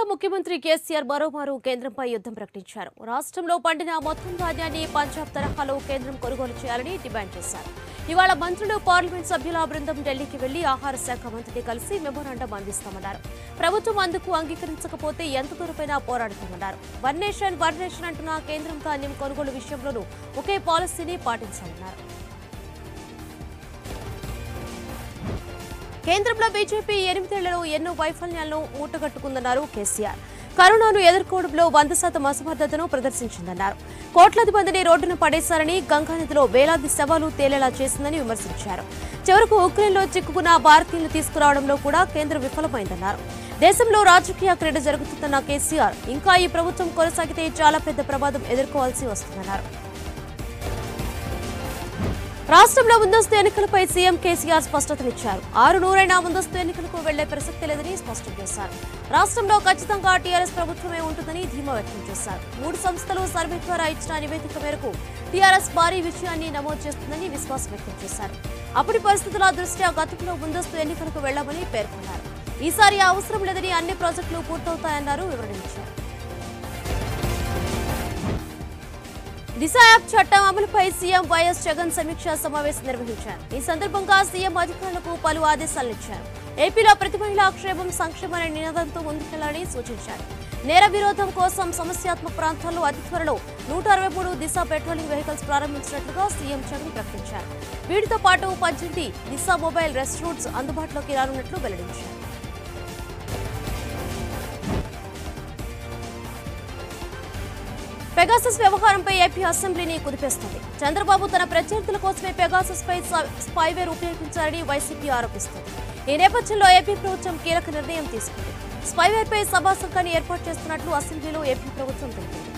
ముఖ్యమంత్రి కేసీఆర్ మరోమారు కేంద్రంపై యుద్ధం ప్రకటించారు. రాష్ట్రంలో పండిన మొత్తం ధాన్యాన్ని పంజాబ్ తరహాలో కేంద్రం కొనుగోలు చేయాలని డిమాండ్ చేశారు. ఇవాళ మంత్రులు, పార్లమెంట్ సభ్యుల బృందం ఢిల్లీకి వెళ్లి ఆహార శాఖ మంత్రిని కలిసి మెమోరాండం అందిస్తామన్నారు. ప్రభుత్వం అందుకు అంగీకరించకపోతే ఎంత దూరమైనా పోరాడుతామన్నారు. వన్ నేషన్ అంటున్న కేంద్రం ధాన్యం కొనుగోలు విషయంలోనూ ఒకే పాలసీని పాటించాలన్నారు. కేంద్రంలో బీజేపీ 8 ఏళ్లలో ఎన్నో వైఫల్యాలను మూటగట్టుకుందన్నారు కేసీఆర్. కరోనాను ఎదుర్కోవడంలో 100% అసమర్థతను ప్రదర్శించిందన్నారు. కోట్లాది మందిని రోడ్డున పడేశారని, గంగానదిలో వేలాది శవాలు తేలేలా చేసిందని విమర్శించారు. చివరకు ఉక్రెయిన్లో చిక్కుకున్న భారతీయులను తీసుకురావడంలో కూడా కేంద్రం విఫలమైందన్నారు. దేశంలో రాజకీయ క్రీడ జరుగుతుందన్న కేసీఆర్ ఇంకా ఈ ప్రభుత్వం కొనసాగితే చాలా పెద్ద ప్రమాదం ఎదుర్కోవాల్సి వస్తుందన్నారు. రాష్ట్రంలో ముందస్తు ఎన్నికలపై సీఎం కేసీఆర్ స్పష్టతనిచ్చారు. 6 ముందస్తు ఎన్నికలకు వెళ్లే ప్రసక్తి లేదని స్పష్టం చేశారు. రాష్ట్రంలో ఖచ్చితంగా టీఆర్ఎస్ ప్రభుత్వమే ఉంటుందని ధీమా వ్యక్తం చేశారు. 3 సంస్థలు సర్వే ద్వారా ఇచ్చిన నివేదిక మేరకు టీఆర్ఎస్ భారీ విజయాన్ని నమోదు చేస్తుందని విశ్వాసం వ్యక్తం చేశారు. అప్పటి పరిస్థితుల దృష్ట్యా గతంలో ముందస్తు ఎన్నికలకు వెళ్లామని పేర్కొన్నారు. ఈసారి అవసరం లేదని, అన్ని ప్రాజెక్టులు పూర్తవుతాయన్నారు. వివరించారు. దిశ యాప్ చట్టం అమలుపై సీఎం వైఎస్ జగన్ సమీక్షా సమావేశం నిర్వహించారు. ఈ సందర్భంగా సీఎం అధికారులకు పలు ఆదేశాలిచ్చారు. ఏపీలో ప్రతి మహిళా క్షేమం, సంక్షేమ అనే నినాదంతో ముందుకెళ్లాలని సూచించారు. నేర విరోధం కోసం సమస్యాత్మక ప్రాంతాల్లో అతి త్వరలో 163 దిశ పెట్రోలింగ్ వెహికల్స్ ప్రారంభించినట్లుగా సీఎం జగన్ ప్రకటించారు. వీటితో పాటు 18 దిశ మొబైల్ రెస్ట్ రూట్స్ అందుబాటులోకి రానున్నట్లు వెల్లడించారు. పెగాసస్ వ్యవహారంపై ఏపీ అసెంబ్లీని కుదిపేస్తుంది. చంద్రబాబు తన ప్రత్యర్థుల కోసమే పెగాసస్ పై స్పైవేర్ ఉపయోగించారని వైసీపీ ఆరోపిస్తుంది. ఈ నేపథ్యంలో ఏపీ ప్రభుత్వం కీలక నిర్ణయం తీసుకుంది. స్పైవేర్ పై సభా సంఘాన్ని ఏర్పాటు చేస్తున్నట్లు అసెంబ్లీలో ఏపీ ప్రభుత్వం తెలిపింది.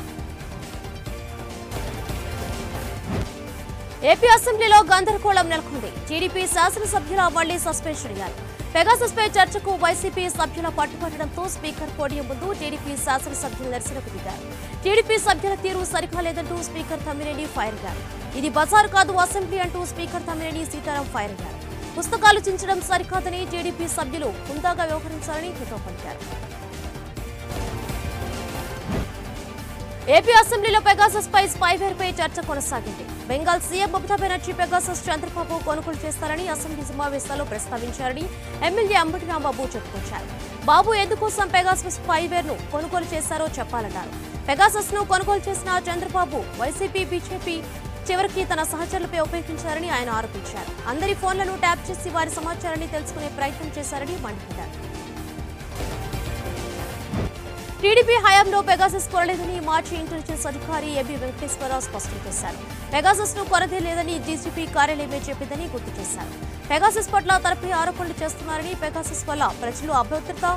ఏపీ అసెంబ్లీలో గందరగోళం నెలకొంది. టీడీపీ శాసనసభ్యుల మళ్లీ సస్పెన్షన్ అయ్యారు. పెగాసస్ పై చర్చకు వైసీపీ సభ్యుల పట్టుబట్టడంతో స్పీకర్ పోడియం ముందు టీడీపీ శాసనసభ్యులు నిరసనకు దిగారు. టీడీపీ సభ్యుల తీరు సరికాలేదంటూ స్పీకర్ తమ్మినేని ఫైర్ అయ్యారు. ఇది బజారు కాదు అసెంబ్లీ అంటూ స్పీకర్ తమ్మినేని సీతారాం ఫైర్ అయ్యారు. పుస్తకాలు చించడం సరికాదని, టీడీపీ సభ్యులు హుందాగా వ్యవహరించాలని హితవు పలికారు. ఏపీ అసెంబ్లీలో పెగాసస్ పై స్పైవేర్ పై చర్చ కొనసాగింది. బెంగాల్ సీఎం మమతా బెనర్జీ పెగాసస్ చంద్రబాబు కొనుగోలు చేస్తారని అసెంబ్లీ సమావేశాల్లో ప్రస్తావించారని ఎమ్మెల్యే అంబటి రాంబాబు చెప్పుకొచ్చారు. బాబు ఎందుకోసం పెగాసస్ స్పైవేర్ ను కొనుగోలు చేశారో చెప్పాలన్నారు. పెగాసస్ ను కొనుగోలు చేసిన చంద్రబాబు వైసీపీ, బీజేపీ చివరికి తన సహచరులపై ఉపయోగించారని ఆయన ఆరోపించారు. అందరి ఫోన్లను ట్యాప్ చేసి వారి సమాచారాన్ని తెలుసుకునే ప్రయత్నం చేశారని మండిపడ్డారు. టీడీపీ హయాంలో పెగాసస్ కొనలేదని మాజీ ఇంటెలిజెన్స్ అధికారి ఏబీ వెంకటేశ్వరరావు స్పష్టం చేశారు. పెగాసస్ ను కొనదే లేదని డీజీపీ కార్యాలయమే చెప్పిందని గుర్తు చేశారు. పెగాసస్ పట్ల తనపై ఆరోపణలు చేస్తున్నారని, పెగాసస్ వల్ల ప్రజలు అభద్రతా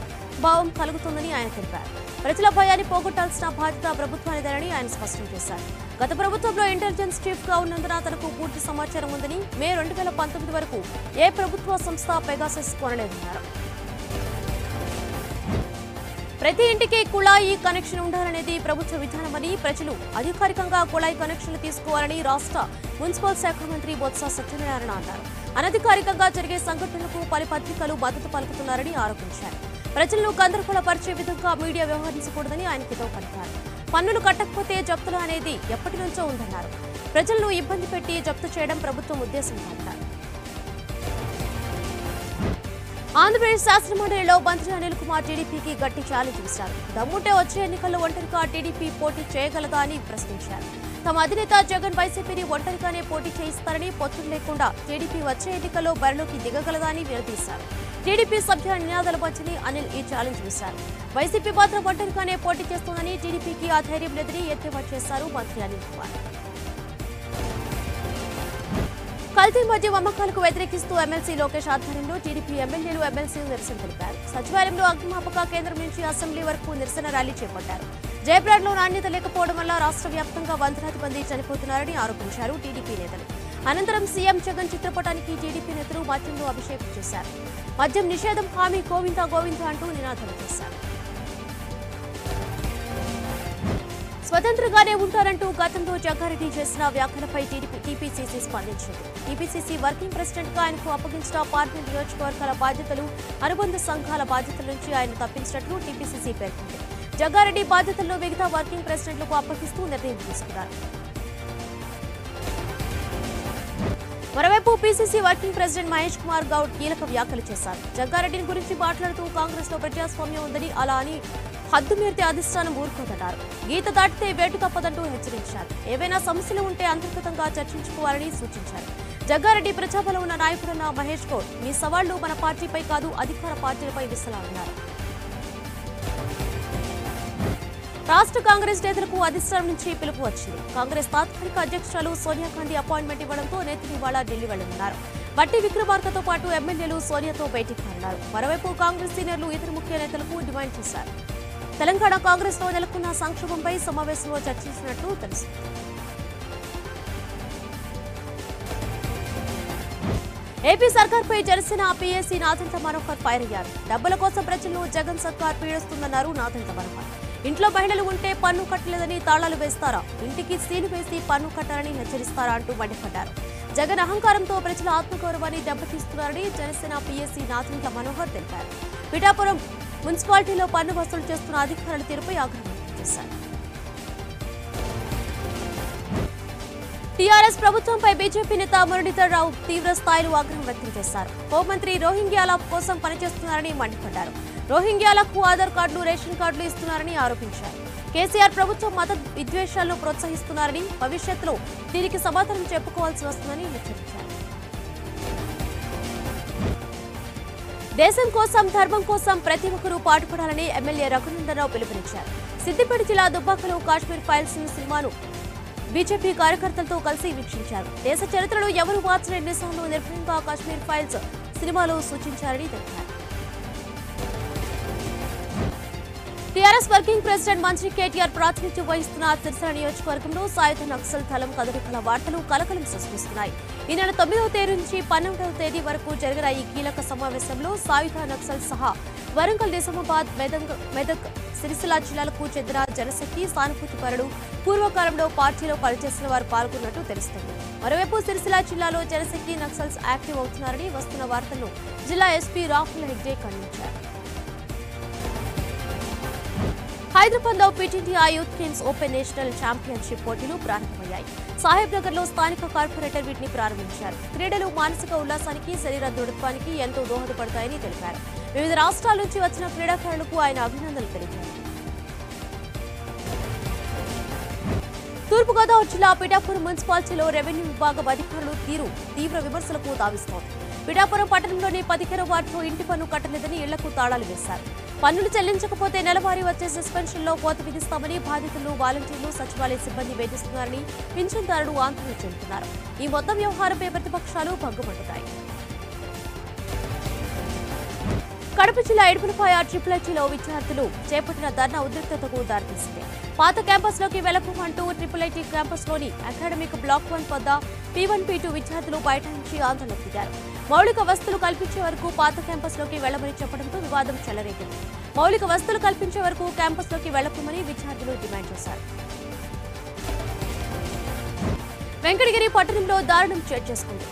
భావం కలుగుతుందని ఆయన తెలిపారు. ప్రజల భయాన్ని పోగొట్టాల్సిన బాధ్యత ప్రభుత్వానిదేనని ఆయన స్పష్టం చేశారు. గత ప్రభుత్వంలో ఇంటెలిజెన్స్ చీఫ్ గా ఉన్నందున తనకు పూర్తి సమాచారం ఉందని, మే 2019 వరకు ఏ ప్రభుత్వ సంస్థ పెగాసస్ కొనలేదన్నారు. ప్రతి ఇంటికి కుళాయి కనెక్షన్ ఉండాలనేది ప్రభుత్వ విధానమని, ప్రజలు అధికారికంగా కుళాయి కనెక్షన్లు తీసుకోవాలని రాష్ట్ర మున్సిపల్ శాఖ మంత్రి బొత్స సత్యనారాయణ అన్నారు. అనధికారికంగా జరిగే సంఘటనలకు పలు పత్రికలు మద్దతు పలుకుతున్నారని ఆరోపించారు. ప్రజలను గందరగోళపరిచే విధంగా మీడియా వ్యవహరించకూడదని ఆయన హితవు పలికారు. పన్నులు కట్టకపోతే జప్తులు అనేది ఎప్పటి నుంచో ఉందన్నారు. ప్రజలను ఇబ్బంది పెట్టి జప్తు చేయడం ప్రభుత్వం ఉద్దేశం కాదన్నారు. ఆంధ్రప్రదేశ్ శాసనమండలిలో మంత్రి అనిల్ కుమార్ టీడీపీకి గట్టి ఛాలెంజ్ ఇచ్చారు. దమ్ముంటే వచ్చే ఎన్నికల్లో ఒంటరిగా టీడీపీ పోటీ చేయగలదా అని ప్రశ్నించారు. తమ అధినేత జగన్ వైసీపీని ఒంటరిగానే పోటీ చేయిస్తారని, పొత్తులు లేకుండా టీడీపీ వచ్చే ఎన్నికల్లో బరిలోకి దిగగలదా అని నిలదీశారు. టీడీపీ సభ్యుల నినాదాల మధ్యని అనిల్ ఈ ఛాలెంజ్ వేశారు. వైసీపీ మాత్రం ఒంటరిగానే పోటీ చేస్తోందని, టీడీపీకి ఆ ధైర్యం లేదని ఎద్దేవా చేశారు మంత్రి అనిల్ కుమార్. కల్తీ మద్యం అమ్మకాలకు వ్యతిరేకిస్తూ ఎమ్మెల్సీ లోకేష్ ఆధ్వర్యంలో టీడీపీ ఎమ్మెల్యేలు, ఎమ్మెల్సీలు నిరసన తెలిపారు. సచివాలయంలో అగ్నిమాపక కేంద్రం నుంచి అసెంబ్లీ వరకు నిరసన ర్యాలీ చేపట్టారు. జయప్రడ్లో నాణ్యత లేకపోవడం వల్ల రాష్ట్ర వ్యాప్తంగా 100 మంది చనిపోతున్నారని ఆరోపించారు టీడీపీ నేతలు. అనంతరం సీఎం జగన్ చిత్రపటానికి టీడీపీ నేతలు మద్యంలో అభిషేకం చేశారు. మద్యం నిషేధం హామీ గోవిందా గోవిందా అంటూ నినాదాలు చేశారు. స్వతంత్రంగానే ఉంటారంటూ గతంలో జగ్గారెడ్డి చేసిన వ్యాఖ్యలపై టీపీసీసీ స్పందించింది. టీపీసీసీ వర్కింగ్ ప్రెసిడెంట్ గా ఆయనకు అప్పగించిన పార్లమెంట్ నియోజకవర్గాల బాధ్యతలు, అనుబంధ సంఘాల బాధ్యతల నుంచి ఆయన తప్పించినట్లు టీపీసీసీ పేర్కొంది. జగ్గారెడ్డి బాధ్యతలను మిగతా వర్కింగ్ ప్రెసిడెంట్లకు అప్పగిస్తూ నిర్ణయం తీసుకున్నారు. మరోవైపు PCC working president Mahesh Kumar Goud కీలక వ్యాఖ్యలు చేశారు. జగ్గారెడ్డిని గురించి మాట్లాడుతూ కాంగ్రెస్ లో ప్రజాస్వామ్యం ఉందని, అలా అని హద్దు మీరితే అధిష్టానం ఊరుకోదన్నారు. గీత దాటితే వేటు తప్పదంటూ హెచ్చరించారు. ఏవైనా సమస్యలు ఉంటే అంతర్గతంగా చర్చించుకోవాలని సూచించారు. జగ్గారెడ్డి ప్రజాబలం ఉన్న నాయకుడన్న మహేష్ గౌడ్ మీ సవాళ్లు మన పార్టీపై కాదు, అధికార పార్టీలపై విసలాలన్నారు. రాష్ట్ర కాంగ్రెస్ నేతలకు అధిష్టానం నుంచి పిలుపు వచ్చింది. కాంగ్రెస్ తాత్కాలిక అధ్యక్షురాలు సోనియా గాంధీ అపాయింట్మెంట్ ఇవ్వడంతో నేతలు ఇవాళ ఢిల్లీ వెళ్లనున్నారు. బట్టి విక్రమార్కతో పాటు ఎమ్మెల్యేలు సోనియాతో భేటీకి రానున్నారు. మరోవైపు కాంగ్రెస్ సీనియర్లు ఇతర ముఖ్య నేతలకు డిమాండ్ చేశారు. తెలంగాణ కాంగ్రెస్ లో నెలకొన్న సంక్షోభంపై సమావేశంలో చర్చించినట్లు తెలిసింది. ఏపీ సర్కార్పై జనసేన పీఏసీ నాదెండ్ల మనోహర్ ఫైర్ అయ్యారు. డబ్బుల కోసం ప్రజలను జగన్ సర్కార్ పీడిస్తుందన్నారు నాదెండ్ల మనోహర్. ఇంట్లో మహిళలు ఉంటే పన్ను కట్టలేదని తాళాలు వేస్తారా, ఇంటికి సీలు వేసి పన్ను కట్టాలని హెచ్చరిస్తారా అంటూ మండిపడ్డారు. జగన్ అహంకారంతో ప్రజల ఆత్మగౌరవాన్ని దెబ్బతీస్తున్నారని జనసేన పీఏసీ నాదెండ్ల మనోహర్ తెలిపారు. పిఠాపురం మున్సిపాలిటీలో పన్ను వసూలు చేస్తున్న అధికారుల తీరుపై ఆగ్రహం వ్యక్తం చేశారు. టీఆర్ఎస్ ప్రభుత్వంపై బీజేపీ నేత మురళీధర్ రావు తీవ్ర స్థాయిలో ఆగ్రహం వ్యక్తం చేశారు. హోంమంత్రి రోహింగ్యాల కోసం పనిచేస్తున్నారని మండిపడ్డారు. రోహింగ్యాలకు ఆధార్ కార్డులు, రేషన్ కార్డులు ఇస్తున్నారని ఆరోపించారు. కేసీఆర్ ప్రభుత్వం మత విద్వేషాలను ప్రోత్సహిస్తున్నారని, భవిష్యత్తులో దీనికి సమాధానం చెప్పుకోవాల్సి వస్తుందని హెచ్చరించారు. దేశం కోసం, ధర్మం కోసం ప్రతి ఒక్కరూ పాటుపడాలని ఎమ్మెల్యే రఘునందనరావు పిలుపునిచ్చారు. సిద్దిపేట జిల్లా దుబ్బాకలో కాశ్మీర్ ఫైల్స్ సినిమాను బీజేపీ కార్యకర్తలతో కలిసి వీక్షించారు. దేశ చరిత్రలో ఎవరు మార్చలేని నిజాలను నిర్భయంగా కాశ్మీర్ ఫైల్స్ సినిమాలో సూచించారని తెలిపారు. టీఆర్ఎస్ వర్కింగ్ ప్రెసిడెంట్ మంత్రి కేటీఆర్ ప్రాతినిధ్యం వహిస్తున్న సిరిసిల్ల నియోజకవర్గంలో సాయుధ నక్సల్ దళం కదలికల వార్తలు కలకలం సృష్టిస్తున్నాయి. ఈ నెల 9వ తేదీ నుంచి 12వ తేదీ వరకు జరిగిన ఈ కీలక సమావేశంలో సాయుధ నక్సల్ సహా వరంగల్, నిజామాబాద్, మెదక్, సిరిసిల్ల జిల్లాలకు చెందిన జనశక్తి, సానుభూతి పరుడు, పూర్వకాలంలో పార్టీలో పనిచేసిన వారు పాల్గొన్నట్టు తెలుస్తోంది. మరోవైపు సిరిసిల్ల జిల్లాలో జనశక్తి నక్సల్స్ యాక్టివ్ అవుతున్నారని వస్తున్న వార్తలను జిల్లా ఎస్పీ రాహుల్ హెగ్డే ఖండించారు. హైదరాబాద్ లో పీటీటీఆ youth games open national championship పోటీలు ప్రారంభమయ్యాయి. సాహెబ్ నగర్ లో స్థానిక కార్పొరేటర్ వీటిని ప్రారంభించారు. క్రీడలు మానసిక ఉల్లాసానికి, శరీర దృఢత్వానికి ఎంతో దోహదపడతాయని తెలిపారు. వివిధ రాష్ట్రాల నుంచి వచ్చిన క్రీడాకారులకు ఆయన అభినందనలు తెలిపారు. తూర్పుగోదావరి జిల్లా పిఠాపురం మున్సిపాలిటీలో రెవెన్యూ విభాగం అధికారులు తీవ్ర విమర్శలకు తావిస్తోంది. పిఠాపురం పట్టణంలోని 15వ వార్డులో ఇంటి పన్ను కట్టలేదని ఇళ్లకు తాళాలు వేశారు. పన్నులు చెల్లించకపోతే నెలవారీ వచ్చే సస్పెన్షన్లో కోత విధిస్తామని బాధితులు, వాలంటీర్లు, సచివాలయ సిబ్బంది వేధిస్తున్నారని పింఛన్దారులు ఆందోళన చెందుతున్నారు. ఈ మొత్తం వ్యవహారంపై ప్రతిపక్షాలు భగ్గుమంటున్నాయి. కడప జిల్లా ఎడుపులపాయ ట్రిపుల్ఐటీలో విద్యార్థులు చేపట్టిన ధర్నా ఉద్రిక్తతకు దారితీసింది. పాత క్యాంపస్లోకి వెళ్లమంటూ ట్రిపుల్ఐటీ క్యాంపస్లోని అకాడమిక్ బ్లాక్ 1 వద్ద P1, P2 విద్యార్థులు బైఠాయించి ఆందోళనకు దిగారు. మౌలిక వసతులు కల్పించే వరకు పాత క్యాంపస్లోకి వెళ్లమని చెప్పడంతో వివాదం చెలరేగింది. మౌలిక వసతులు కల్పించే వరకు క్యాంపస్లోకి వెళ్లకమని విద్యార్థులు డిమాండ్ చేశారు. వెంకటగిరి పట్టణంలో దారుణం చోటు చేసుకుంది.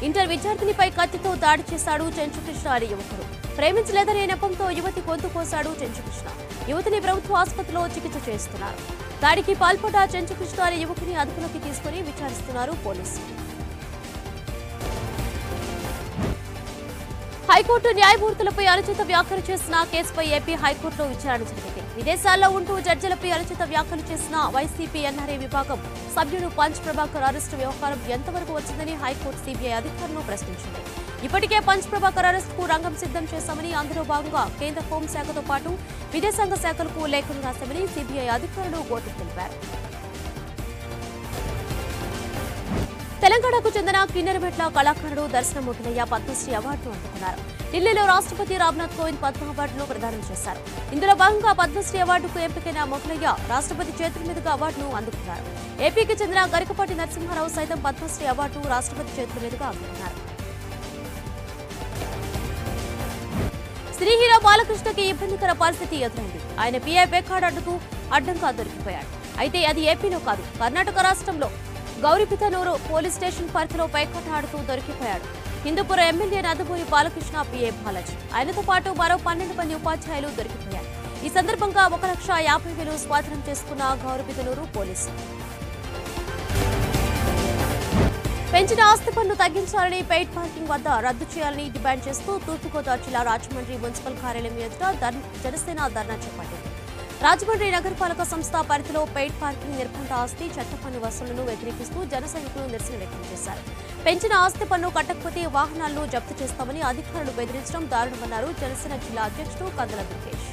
ఇంటర్ విద్యార్థినిపై కత్తితో దాడి చేశాడు చెంచుకృష్ణ అనే యువకుడు. ప్రేమించలేదనే నెపంతో యువతి గొంతు కోశాడు చెంచుకృష్ణ. యువతిని ప్రభుత్వ ఆసుపత్రిలో చికిత్స చేస్తున్నారు. దాడికి పాల్పడ్డ చెంచుకృష్ణ అనే యువకుని అదుపులోకి తీసుకుని విచారిస్తున్నారు పోలీసులు. హైకోర్టు న్యాయమూర్తులపై అనుచిత వ్యాఖ్యలు చేసిన కేసుపై ఏపీ హైకోర్టులో విచారణ జరిగింది. విదేశాల్లో ఉంటూ జడ్జిలపై అనుచిత వ్యాఖ్యలు చేసిన వైసీపీ ఎన్ఆర్ఏ విభాగం సభ్యుడు పంచ్ ప్రభాకర్ అరెస్టు వ్యవహారం ఎంతవరకు వచ్చిందని హైకోర్టు సిబిఐ అధికారులను ప్రశ్నించింది. ఇప్పటికే పంచ్ ప్రభాకర్ అరెస్టుకు రంగం సిద్ధం చేశామని, అందులో భాగంగా కేంద్ర హోంశాఖతో పాటు విదేశాంగ శాఖలకు లేఖలు రాశామని సిబిఐ అధికారులు కోర్టుకు తెలిపారు. తెలంగాణకు చెందిన కిన్నెరమెట్ల కళాకారుడు దర్శన మొగిలయ్య పద్మశ్రీ అవార్డును అందుకున్నారు. ఢిల్లీలో రాష్ట్రపతి రామ్నాథ్ కోవింద్ పద్మ అవార్డును ప్రదానం చేశారు. ఇందులో భాగంగా పద్మశ్రీ అవార్డుకు ఎంపికైన మొగిలయ్య రాష్ట్రపతి చేతుల మీదుగా అవార్డును అందుకున్నారు. ఏపీకి చెందిన గరికపాటి నరసింహారావు సైతం పద్మశ్రీ అవార్డును రాష్ట్రపతి చేతుల మీదుగా అందుకున్నారు. శ్రీ హీరో బాలకృష్ణకి ఇబ్బందికర పరిస్థితి ఎదురైంది. ఆయన పిఐ బెక్కాడ్ అడ్డంగా దొరికిపోయాడు. అయితే అది ఏపీలో కాదు, కర్ణాటక రాష్ట్రంలో గౌరీబిదనూరు పోలీస్ స్టేషన్ పరిధిలో పైకట్ట ఆడుతూ దొరికిపోయాడు. హిందూపురం ఎమ్మెల్యే నందమూరి బాలకృష్ణ పిఏ బాలాజీ, ఆయనతో పాటు మరో 12 మంది ఉపాధ్యాయులు దొరికిపోయారు. ఈ సందర్భంగా 1,50,000 స్వాధీనం చేసుకున్న గౌరీబిదనూరు పోలీసులు. పెంచిన ఆస్తి పన్ను తగ్గించాలని, పెయిడ్ పార్కింగ్ వద్ద రద్దు చేయాలని డిమాండ్ చేస్తూ తూర్పుగోదావరి జిల్లా రాజమండ్రి మున్సిపల్ కార్యాలయం ఎదుట జనసేన ధర్నా చేపట్టింది. రాజమండ్రి నగరపాలక సంస్థ పరిధిలో పెయిడ్ పార్కింగ్, నిర్బంధ ఆస్తి, చట్ట పన్ను వసూళ్లను వ్యతిరేకిస్తూ జన సైనికులు నిరసన వ్యక్తం చేశారు. పెంచిన ఆస్తి పన్ను కట్టకపోతే వాహనాలను జప్తు చేస్తామని అధికారులు బెదిరించడం దారుణమన్నారు జనసేన జిల్లా అధ్యక్షుడు కందల దుర్గేష్.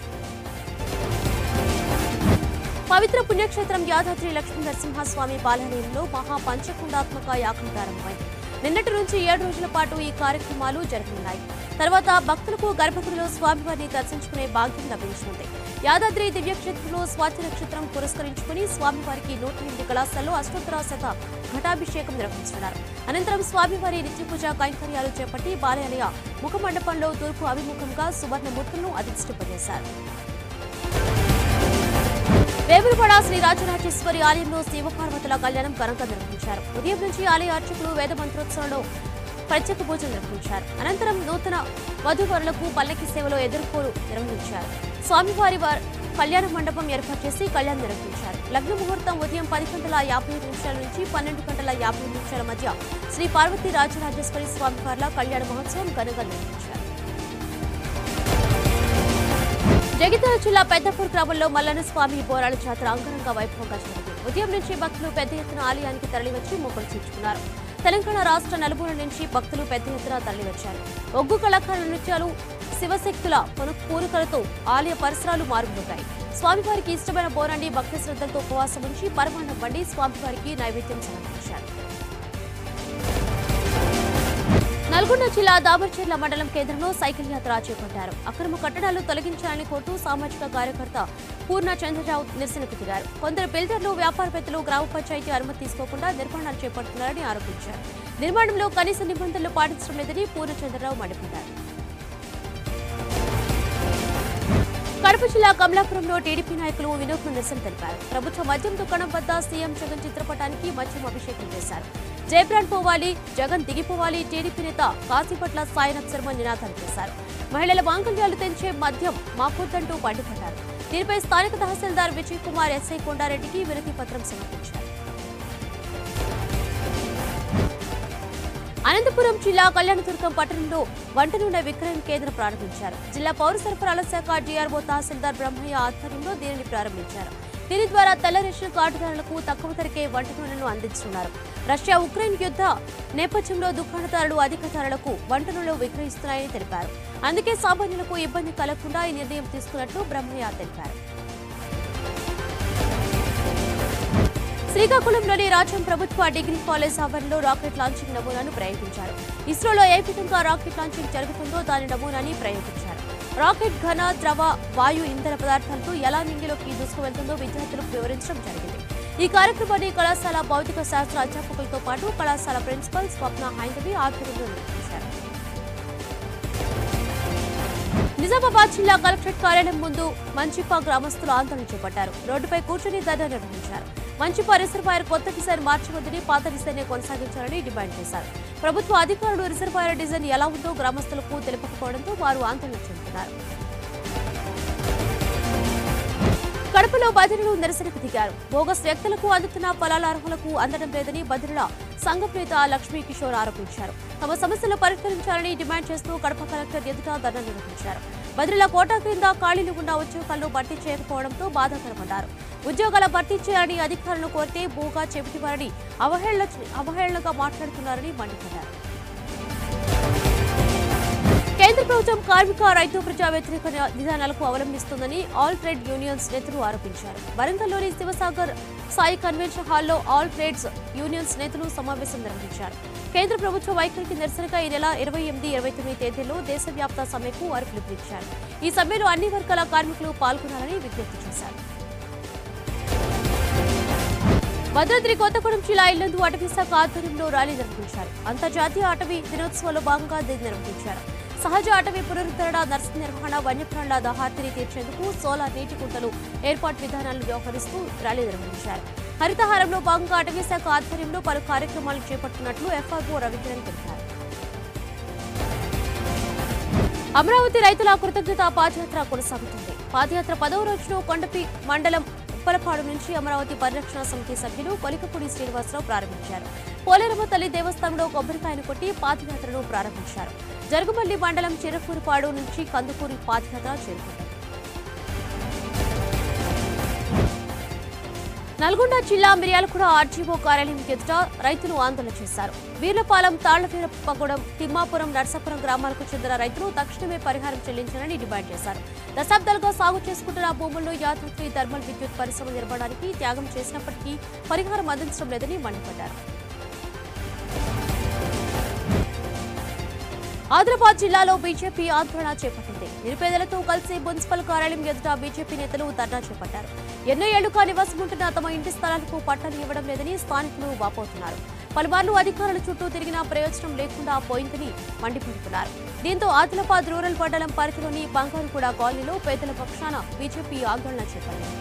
పవిత్ర పుణ్యక్షేత్రం యాదాద్రి లక్ష్మీ నరసింహస్వామి బాలాలయంలో మహా పంచకుండాత్మక యాగం ప్రారంభమైంది. నిన్నటి నుంచి 7 రోజుల పాటు ఈ కార్యక్రమాలు జరగనున్నాయి. తర్వాత భక్తులకు గర్భగుడిలో స్వామివారిని దర్శించుకునే భాగ్యం లభించనుంది. యాదాద్రి దివ్యక్షేత్రంలో స్వాతి నక్షత్రం పురస్కరించుకుని స్వామివారికి 108 కళాశాలలో అష్టోత్తర శత ఘటాభిషేకం నిర్వహించనున్నారు. అనంతరం స్వామివారి నిత్యపూజ కైంకర్యాలు చేపట్టి బాలాలయ ముఖమండపంలో తూర్పు అభిముఖంగా సువర్ణమూర్తులను అధిష్ఠింపజేశారు. వేములవాడ శ్రీ రాజరాజేశ్వరి ఆలయంలో శివపార్వతుల కళ్యాణం ఘనంగా నిర్వహించారు. ఉదయం నుంచి ఆలయ అర్చకులు వేద మంత్రోత్సవంలో ప్రత్యేక పూజలు నిర్వహించారు. అనంతరం నూతన వధూవరులకు పల్లకి సేవలో ఎదుర్కోలు నిర్వహించారు. స్వామివారి కళ్యాణ మండపం ఏర్పాటు చేసి కళ్యాణం నిర్వహించారు. లగ్న ముహూర్తం ఉదయం 10:55 నుంచి 12:50 మధ్య శ్రీ పార్వతీ రాజరాజేశ్వరి స్వామివార్ల కళ్యాణ మహోత్సవం ఘనంగా నిర్వహించారు. జగిత్యాల జిల్లా పెద్దపూర్ గ్రామంలో మల్లన్న స్వామి బోరాల జాతర అంగరంగ వైభవంగా జరిగింది. ఉదయం నుంచి భక్తులు పెద్ద ఎత్తున ఆలయానికి తరలివచ్చి మొక్కులు తీర్చుకున్నారు. తెలంగాణ రాష్ట్ర నలుమూల నుంచి భక్తులు పెద్ద ఎత్తున తరలివచ్చారు. ఒగ్గు కళాకారుల నృత్యాలు, శివశక్తుల పూనుకలతో ఆలయ పరిసరాలు మారుమోగాయి. స్వామివారికి ఇష్టమైన బోరాన్ని భక్తి శ్రద్ధలతో ఉపవాసం ఉంచి పరమాన్నం వండి స్వామివారికి నైవేద్యం సమర్పించారు. నల్గొండ జిల్లా దాబర్చెర్ల మండలం కేంద్రంలో సైకిల్ యాత్ర చేపట్టారు. అక్రమ కట్టడాలు తొలగించాలని కోరుతూ సామాజిక కార్యకర్త పూర్ణ చంద్రరావు నిరసనకు దిగారు. కొందరు బిల్డర్లు, వ్యాపారవేత్తలు గ్రామ పంచాయతీ అనుమతి తీసుకోకుండా నిర్మాణాలు చేపడుతున్నారని ఆరోపించారు. నిర్మాణంలో కనీస నిబంధనలు పాటించడం లేదని పూర్ణ చంద్రరావు మండిపడ్డారు. కడప జిల్లా కమలాపురంలో టీడీపీ నాయకులు వినూత్న నిరసన తెలిపారు. ప్రభుత్వ మద్యం దుకాణం వద్ద సీఎం జగన్ చిత్రపటానికి మద్యం అభిషేకం చేశారు. జయబ్రాండ్ పోవాలి, జగన్ దిగిపోవాలి, టీడీపీ నేత కాశీపట్ల సాయినాథ్ శర్మ నినాదాలు చేశారు. మహిళల మాంగళ్యాలు తెంచే మద్యం మాకొద్దంటూ మండిపడ్డారు. దీనిపై స్థానిక తహసీల్దార్ విజయ్ కుమార్, ఎస్ఐ కొండారెడ్డికి వినతి పత్రం సమర్పించారు. అనంతపురం జిల్లా కళ్యాణదుర్గం పట్టణంలో వంట నూనె విక్రయం కేంద్రం ప్రారంభించారు. జిల్లా పౌర సరఫరాల శాఖ డిఆర్ఓ తహసీల్దార్ బ్రహ్మయ్య ఆధ్వర్యంలో దీనిని ప్రారంభించారు. దీని ద్వారా తెల్ల రేషన్ కార్డుదారులకు తక్కువ ధరకే వంట నూనెను అందిస్తున్నారు. రష్యా ఉక్రెయిన్ యుద్ధ నేపథ్యంలో దుకాణదారులు అధిక ధరలకు వంట నూనెలు విక్రయిస్తున్నాయని తెలిపారు. అందుకే సామాన్యులకు ఇబ్బంది కలగకుండా ఈ నిర్ణయం తీసుకున్నట్లు బ్రహ్మయ్య తెలిపారు. శ్రీకాకుళంలోని రాజ్యం ప్రభుత్వ డిగ్రీ కాలేజ్ ఆవరణలో రాకెట్ లాంచింగ్ నమూనాను ప్రయోగించారు. ఇస్రోలో ఏ విధంగా రాకెట్ లాంచింగ్ జరుగుతుందో దాని నమూనాని ప్రయోగించారు. రాకెట్ ఘన, ద్రవ, వాయు ఇంధన పదార్థాలతో ఎలా నింగిలోకి దూసుకువెళ్తుందో విద్యార్థులకు వివరించడం జరిగింది. ఈ కార్యక్రమాన్ని కళాశాల భౌతిక శాస్త్ర అధ్యాపకులతో పాటు కళాశాల ప్రిన్సిపల్ స్వప్న హైందవి ఆధ్వర్యంలో నిర్వహించారు. నిజామాబాద్ జిల్లా కలెక్టరేట్ కార్యాలయం ముందు మంచిప గ్రామస్తులు ఆందోళన చేపట్టారు. రోడ్డుపై కూర్చొని ధర్నా నిర్వహించారు. మంచిప రిజర్వాయర్ కొత్త డిజైన్ మార్చవద్దని, పాత డిజైన్ కొనసాగించాలని డిమాండ్ చేశారు. ప్రభుత్వ అధికారులు రిజర్వాయర్ డిజైన్ ఎలా ఉందో గ్రామస్తులకు తెలియకపోవడంతో వారు ఆందోళన చెందుతున్నారు. కడపలో బదిలీలు నిరసనకు దిగారు. బోగస్ వ్యక్తులకు అందుతున్న పొలాల అర్హులకు అందడం లేదని బదిలీల సంఘం నేత లక్ష్మీ కిషోర్ ఆరోపించారు. తమ సమస్యలు పరిష్కరించాలని డిమాండ్ చేస్తూ కడప కలెక్టర్ ఎదుట ధర్నా నిర్వహించారు. బదిలీల కోటా క్రింద ఖాళీలు ఉన్న ఉద్యోగాలను భర్తీ చేయకపోవడంతో బాధాకరమన్నారు. ఉద్యోగాల భర్తీ చేయాలని అధికారులను కోరితే బోగా చెబిటివారని అవహేళనగా మాట్లాడుతున్నారని మండిపడ్డారు. కేంద్ర ప్రభుత్వం కార్మిక, రైతు, ప్రజా వ్యతిరేక విధానాలకు అవలంబిస్తుందని ఆల్ ట్రేడ్ యూనియన్స్ నేతలు ఆరోపించారు. వరంగల్లోని శివసాగర్ సాయి కన్వెన్షన్ హాల్లో ఆల్ ట్రేడ్స్ యూనియన్స్ నేతలు సమావేశం నిర్వహించారు. కేంద్ర ప్రభుత్వ వైఖరికి నిరసనగా ఈ నెల 28, 29 తేదీల్లో దేశవ్యాప్త సమ్మెకు వారు పిలుపునిచ్చారు. ఈ సమ్మెలో అన్ని వర్గాల కార్మికులు పాల్గొనాలని విజ్ఞప్తి చేశారు. భద్రాద్రి కొత్తగూడెం జిల్లా ఇల్లందు అటవీ శాఖ ఆధ్వర్యంలో ర్యాలీ నిర్వహించారు. అంతర్జాతీయ అటవీ దినోత్సవంలో భాగంగా దీన్ని నిర్వహించారు. సహజ అటవీ పునరుద్ధరణ, నర్సరీ నిర్వహణ, వన్యప్రాణుల దాహార్తిని తీర్చేందుకు సోలార్ నీటి కుంటలు ఏర్పాటు విధానాలను వ్యవహరిస్తూ ర్యాలీ నిర్వహించారు. హరితహారంలో భాగంగా అటవీ శాఖ ఆధ్వర్యంలో పలు కార్యక్రమాలు చేపడుతున్నట్లు ఎఫ్ఆర్ఓ రవికిరణ్ తెలిపారు. అమరావతి రైతుల కృతజ్ఞత పాదయాత్ర కొనసాగుతుంది. పాదయాత్ర 10వ రోజును కొండపి మండలం ఉప్పలపాడు నుంచి అమరావతి పరిరక్షణ సమితి సభ్యులు కొలికపూడి శ్రీనివాసరావు ప్రారంభించారు. పోలేరమ్మ తల్లి దేవస్థానంలో కొబ్బరికాయను కొట్టి పాదయాత్రను ప్రారంభించారు. జరుగుమల్లి మండలం చిరకూరుపాడు నుంచి కందుకూరి పాదయాత్ర చేరుకుంటారు. నల్గొండ జిల్లా మిర్యాలగూడ ఆర్జీఓ కార్యాలయం ఎదుట రైతులు ఆందోళన చేశారు. వీర్లపాలెం, తాళ్లవీరప్పగూడెం, తిమ్మాపురం, నర్సాపురం గ్రామాలకు చెందిన రైతులు తక్షణమే పరిహారం చెల్లించాలని డిమాండ్ చేశారు. దశాబ్దాలుగా సాగు చేసుకుంటున్న భూముల్లో యాదాద్రి థర్మల్ విద్యుత్ పరిశ్రమ నిర్మాణానికి త్యాగం చేసినప్పటికీ పరిహారం అందించడం లేదని మండిపడ్డారు. ఆదిలాబాద్ జిల్లాలో బీజేపీ ఆందోళన చేపట్టింది. నిరుపేదలతో కలిసి మున్సిపల్ కార్యాలయం ఎదుట బీజేపీ నేతలు ధర్నా చేపట్టారు. ఎన్నో ఏళ్లుగా నివాసముంటున్న తమ ఇంటి స్థలాలకు పట్టాలు ఇవ్వడం లేదని స్థానికులు వాపోతున్నారు. పలుమార్లు అధికారుల చుట్టూ తిరిగినా ప్రయోజనం లేకుండా పోయిందని మండిపడుతున్నారు. దీంతో ఆదిలాబాద్ రూరల్ మండలం పరిధిలోని బంగారుగూడ కాలనీలో పేదల పక్షాన బీజేపీ ఆందోళన చేపట్టింది.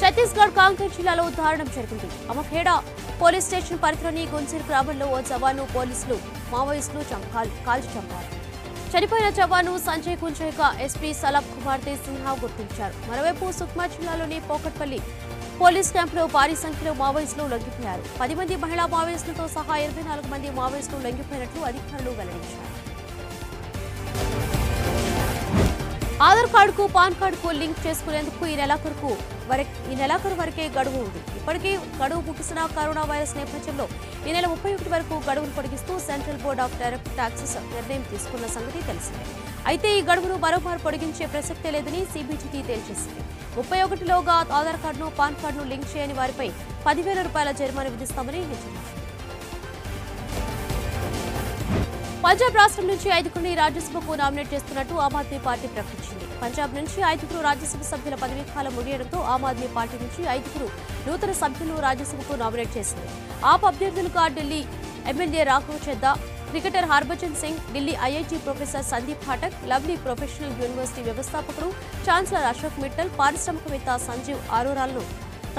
ఛత్తీస్గఢ్ కాంగ్రెస్ జిల్లాలో దారుణం జరిగింది. అమఖేడా పోలీస్ స్టేషన్ పరిధిలోని గున్సిర్ గ్రామంలో ఓ జవాను పోలీసులు మావోయిస్టులు కాల్చి చంపారు. చనిపోయిన జవాను సంజయ్ కుంజయ్గా ఎస్పీ సలాబ్ కుమార్తె సిన్హా గుర్తించారు. మరోవైపు సుక్మా జిల్లాలోని పోకట్పల్లి పోలీస్ క్యాంపులో భారీ సంఖ్యలో మావోయిస్టులు లొంగిపోయారు. 10 మంది మహిళా మావోయిస్టులతో సహా 24 మంది మావోయిస్టులు లొంగిపోయినట్లు అధికారులు వెల్లడించారు. ఆధార్ కార్డుకు పాన్ కార్డుకు లింక్ చేసుకునేందుకు ఈ నెలాఖరు వరకే గడువు ఉంది. ఇప్పటికీ గడువు ముగిసిన కరోనా వైరస్ నేపథ్యంలో ఈ నెల 31 వరకు గడువును పొడిగిస్తూ central board of direct taxes నిర్ణయం తీసుకున్న సంగతి తెలిసిందే. అయితే ఈ గడువును మరోమారు పొడిగించే ప్రసక్తే లేదని సీబీజీటీ తేల్చేసింది. 31లోగా ఆధార్ కార్డును పాన్ కార్డును లింక్ చేయని వారిపై 10,000 రూపాయల జరిమానా విధిస్తామని హెచ్చరించింది. పంజాబ్ రాష్ట్రం నుంచి 5గురిని రాజ్యసభకు నామినేట్ చేస్తున్నట్టు ఆమ్ ఆద్మీ పార్టీ ప్రకటించింది. పంజాబ్ నుంచి 5గురు రాజ్యసభ సభ్యుల పదవీకాలం ముగియడంతో ఆమ్ ఆద్మీ పార్టీ నుంచి 5గురు నూతన సభ్యులను రాజ్యసభకు నామినేట్ చేసింది. ఆప్ అభ్యర్థులుగా Delhi MLA Raghav Chadha, cricketer Harbhajan Singh, Delhi IIT professor Sandeep Pathak, Lovely Professional University వ్యవస్థాపకుడు ఛాన్సలర్ అశోక్ మిట్టల్, పారిశ్రామికవేత్త సంజీవ్ అరోరాలను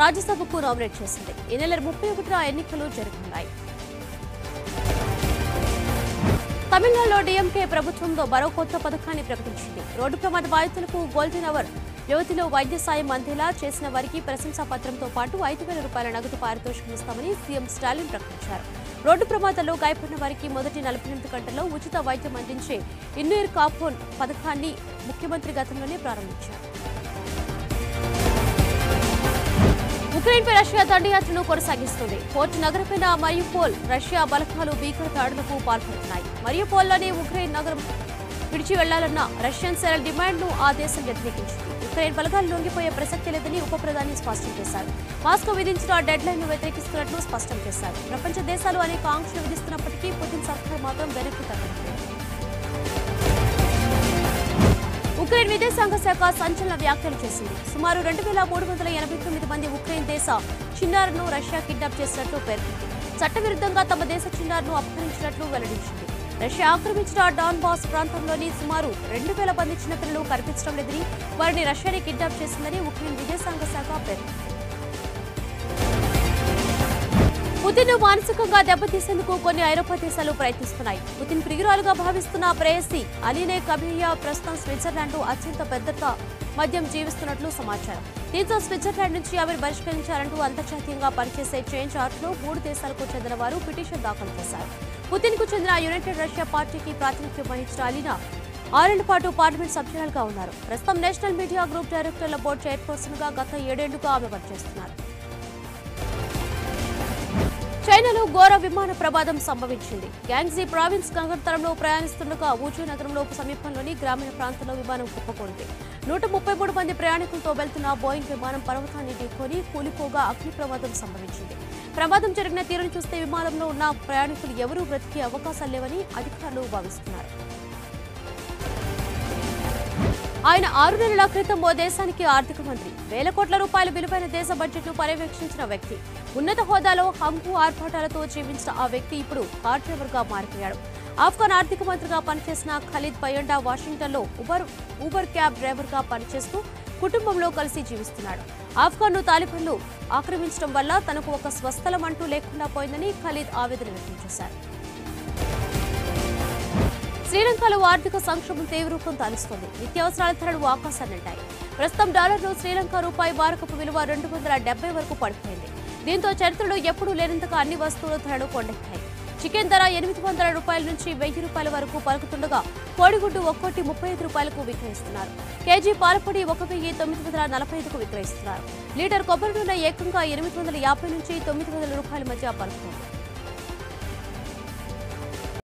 రాజ్యసభకు నామినేట్ చేసింది. ఈ నెల 31న ఎన్నికలు జరగనున్నాయి. తమిళనాడులో డీఎంకే ప్రభుత్వంలో మరో కొత్త పథకాన్ని ప్రకటించింది. రోడ్డు ప్రమాద బాధితులకు గోల్డెన్ అవర్ వ్యవధిలో వైద్య సాయం అందేలా చేసిన వారికి ప్రశంసా పత్రంతో పాటు 5,000 రూపాయల నగదు పారితోషికం ఇస్తామని సీఎం స్టాలిన్ ప్రకటించారు. రోడ్డు ప్రమాదంలో గాయపడిన వారికి మొదటి 48 గంటల్లో ఉచిత వైద్యం అందించే ఇన్నూర్ కాపోన్ పథకాన్ని ముఖ్యమంత్రి గతంలోనే ప్రారంభించారు. ఉక్రెయిన్పై రష్యా దండయాత్రను కొనసాగిస్తుంది. పోర్ట్ నగరమైన మరియుపోల్ రష్యా బలగాలు భీకర దాడులకు పాల్పడుతున్నాయి. మరియుపోల్లోని ఉక్రెయిన్ నగరం విడిచి వెళ్లాలన్న రష్యన్ సెరల్ డిమాండ్ను ఆ దేశం వ్యతిరేకించింది. ఉక్రెయిన్ బలగాలు లొంగిపోయే ప్రసక్తి లేదని ఉప ప్రధాని స్పష్టం చేశారు. మాస్కో విధించిన డెడ్ లైన్ ను వ్యతిరేకిస్తున్నట్లు స్పష్టం చేశారు. ప్రపంచ దేశాలు అనేక ఆంక్షలు విధిస్తున్నప్పటికీ పుతిన్ సర్కార్ మాత్రం వెనక్కి తగ్గలేదు. ఉక్రెయిన్ విదేశాంగ శాఖ సంచలన వ్యాఖ్యలు చేసింది. సుమారు 2,389 మంది ఉక్రెయిన్ దేశ చిన్నారులను రష్యా కిడ్నాప్ చేసినట్లు పేర్కొంది. చట్టవిరుద్ధంగా తమ దేశ చిన్నారులను అపహరించినట్లు వెల్లడించింది. రష్యా ఆక్రమించిన డాన్బాస్ ప్రాంతంలోని సుమారు 2,000 మంది చిన్నపిల్లలు కనిపించడం లేదని, వారిని రష్యానే కిడ్నాప్ చేసిందని ఉక్రెయిన్ విదేశాంగ శాఖ పేర్కొంది. పుతిన్ మానసికంగా దెబ్బతీసేందుకు కొన్ని ఐరోపా దేశాలు ప్రయత్నిస్తున్నాయి. పుతిన్ ప్రియురాలుగా భావిస్తున్న ప్రేయసి అలీనే కబీరియా ప్రస్తుతం స్విట్జర్లాండ్ అత్యంత భద్రత మధ్య జీవిస్తున్నట్లు సమాచారం. దీంతో స్విట్జర్లాండ్ నుంచి ఆమెను బహిష్కరించారంటూ అంతర్జాతీయంగా పనిచేసే చేంజ్ ఆర్ట్లో 3 దేశాలకు చెందిన వారు పిటిషన్ దాఖలు చేశారు. పుతిన్ కు చెందిన యునైటెడ్ రష్యా పార్టీకి ప్రాతినిధ్యం వహించిన అలీనా 6 ఏళ్ల పాటు పార్లమెంట్ సభ్యురాలుగా ఉన్నారు. ప్రస్తుతం నేషనల్ మీడియా గ్రూప్ డైరెక్టర్ల బోర్డు చైర్పర్సన్ గా గత 7 ఏళ్లుగా ఆమె పనిచేస్తున్నారు. చైనాలో ఘోర విమాన ప్రమాదం సంభవించింది. గ్యాంగ్జీ ప్రావిన్స్ గగనతలంలో ప్రయాణిస్తుండగా వుజూ నగరంలో సమీపంలోని గ్రామీణ ప్రాంతంలో విమానం కుప్పకూలింది. 133 మంది ప్రయాణికులతో వెళ్తున్న బోయింగ్ విమానం పర్వతాన్ని ఢీకొని కూలిపోగా అగ్ని ప్రమాదం సంభవించింది. ప్రమాదం జరిగిన తీరును చూస్తే విమానంలో ఉన్న ప్రయాణికులు ఎవరూ బ్రతికే అవకాశాలు లేవని అధికారులు భావిస్తున్నారు. ఆయన 6 నెలల క్రితం ఓ దేశానికి ఆర్థిక మంత్రి. వేల కోట్ల రూపాయల విలువైన దేశ బడ్జెట్ను పర్యవేక్షించిన వ్యక్తి. ఉన్నత హోదాలో హంగు ఆర్భాటాలతో జీవించిన ఆ వ్యక్తి ఇప్పుడు కార్ డ్రైవర్గా మారిపోయాడు. ఆఫ్ఘన్ ఆర్థిక మంత్రిగా పనిచేసిన ఖలీద్ పయోండా వాషింగ్టన్లో ఊబర్ క్యాబ్ డ్రైవర్గా పనిచేస్తూ కుటుంబంలో కలిసి జీవిస్తున్నాడు. ఆఫ్ఘన్ను తాలిబాన్లు ఆక్రమించడం వల్ల తనకు ఒక స్వస్థలం అంటూ లేకుండా పోయిందని ఖలీద్ ఆవేదన వ్యక్తం చేశారు. శ్రీలంకలో ఆర్థిక సంక్షోభం తీవ్రరూపం దాలుస్తోంది. నిత్యావసరాల ధరలు ఆకాశాన్నంటాయి. ప్రస్తుతం డాలర్లో శ్రీలంక రూపాయి మారకపు విలువ 270 వరకు పడిపోయింది. దీంతో చరిత్రలో ఎప్పుడూ లేనంతగా అన్ని వస్తువుల ధరలు కొండెక్కాయి. చికెన్ ధర 800 రూపాయల నుంచి 1000 రూపాయల వరకు పలుకుతుండగా కోడిగుడ్డు ఒక్కోటి 35 రూపాయలకు విక్రయిస్తున్నారు. కేజీ పాలపొడి 1945కు విక్రయిస్తున్నారు. లీటర్ కొబ్బరి నూనె ఏకంగా 850 నుంచి 900 రూపాయల మధ్య పలుకుతుంది.